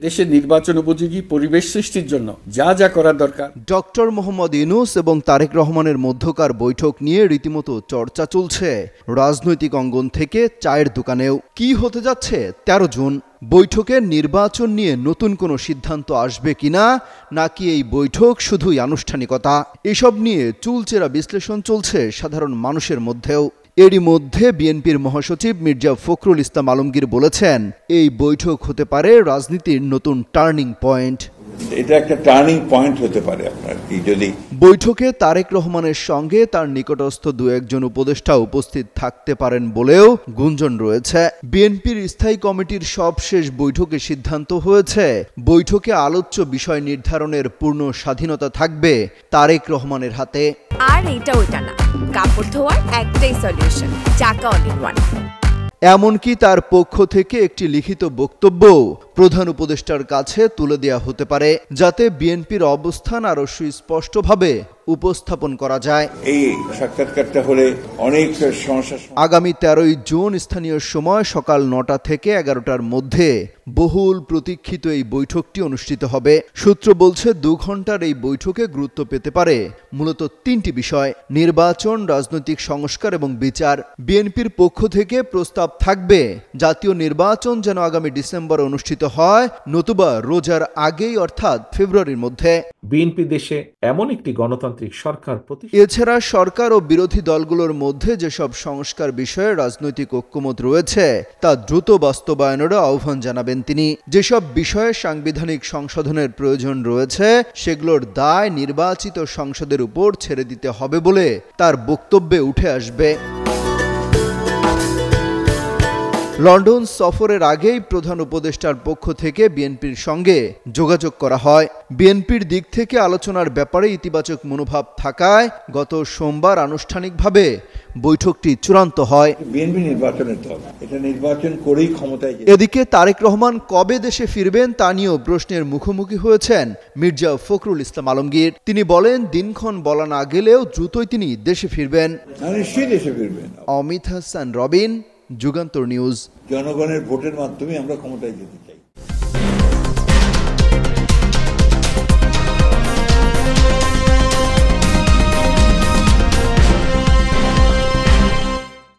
দেশের নির্বাচন উপযোগী পরিবেশ সৃষ্টির জন্য যা যা করার দরকার। ডক্টর মোহাম্মদ ইউনূস এবং তারেক রহমানের মধ্যকার বৈঠক নিয়ে রীতিমতো চর্চা চলছে রাজনৈতিক অঙ্গন থেকে চায়ের দোকানেও। কি হতে যাচ্ছে 13 জুন? বৈঠকে নির্বাচন নিয়ে নতুন কোনো সিদ্ধান্ত আসবে কিনা, নাকি এই বৈঠক শুধুই আনুষ্ঠানিকতা? এসব নিয়ে চুলচেরা বিশ্লেষণ চলছে সাধারণ মানুষের মধ্যেও। এরই মধ্যে বিএনপির মহাসচিব মির্জা ফখরুল ইসলাম আলমগীর বলেছেন, এই বৈঠক হতে পারে রাজনীতির নতুন টার্নিং পয়েন্ট। এটা একটা টার্নিং পয়েন্ট হতে পারে আপনার কি যদি বৈঠকে তারেক রহমানের সঙ্গে তার নিকটস্থ দু একজন উপদেষ্টা উপস্থিত থাকতে পারেন বলেও গুঞ্জন রয়েছে। বিএনপির স্থায়ী কমিটির সবশেষ বৈঠকে সিদ্ধান্ত হয়েছে, বৈঠকে আলোচ্য বিষয় নির্ধারণের পূর্ণ স্বাধীনতা থাকবে তারেক রহমানের হাতে। আর এটা ওইটা না, কাপড় ধোয়ার একটাই সলিউশন, চাকা অল ইন ওয়ান। এমনকি তার পক্ষ থেকে একটি লিখিত বক্তব্য প্রধান উপদেষ্টার কাছে তুলে দেওয়া হতে পারে, যাতে বিএনপির অবস্থান আরো সুস্পষ্টভাবে উপস্থাপন করা যায়। এই সাক্ষাৎকারটা হলে অনেক সমস্যা। আগামী 13 জুন স্থানীয় সময় সকাল 9টা থেকে 11টার মধ্যে বহুল প্রতীক্ষিত এই বৈঠকটি অনুষ্ঠিত হবে। সূত্র বলছে 2 ঘন্টার এই বৈঠকে গুরুত্ব পেতে পারে মূলত 3টি বিষয়: নির্বাচন, রাজনৈতিক সংস্কার এবং বিচার। বিএনপির পক্ষ থেকে প্রস্তাব থাকবে জাতীয় নির্বাচন যেন আগামী ডিসেম্বরে অনুষ্ঠিত হয়, নতুবা রোজার আগেই অর্থাৎ ফেব্রুয়ারির মধ্যে। বিএনপি দেশে এমন একটি গণতান্ত্রিক সরকার এছাড়া সরকার ও বিরোধী দলগুলোর মধ্যে যেসব সংস্কার বিষয়ে রাজনৈতিক ঐক্যমত রয়েছে তা দ্রুত বাস্তবায়নেরও আহ্বান জানাবেন তিনি। যেসব বিষয়ে সাংবিধানিক সংশোধনের প্রয়োজন রয়েছে সেগুলোর দায় নির্বাচিত সংসদের উপর ছেড়ে দিতে হবে বলে তার বক্তব্যে উঠে আসবে। লন্ডন সফরের আগেই প্রধান উপদেষ্টার পক্ষ থেকে বিএনপির সঙ্গে যোগাযোগ করা হয়। বিএনপির দিক থেকে আলোচনার ব্যাপারে ইতিবাচক মনোভাব থাকায় গত সোমবার আনুষ্ঠানিকভাবে বৈঠকটি চূড়ান্ত হয়। বিএনপি নির্বাচনের দল, এটা নির্বাচন করেই ক্ষমতায়। এদিকে তারেক রহমান কবে দেশে ফিরবেন তা নিয়েও প্রশ্নের মুখোমুখি হয়েছেন মির্জা ফখরুল ইসলাম আলমগীর। তিনি বলেন, দিনক্ষণ বলা না গেলেও দ্রুতই তিনি দেশে ফিরবেন। নিশ্চয়ই দেশে ফিরবেন। অমিত হাসান রবিন, যুগান্তর নিউজ। জনগণের ভোটের মাধ্যমে আমরা ক্ষমতায় যেতে চাই।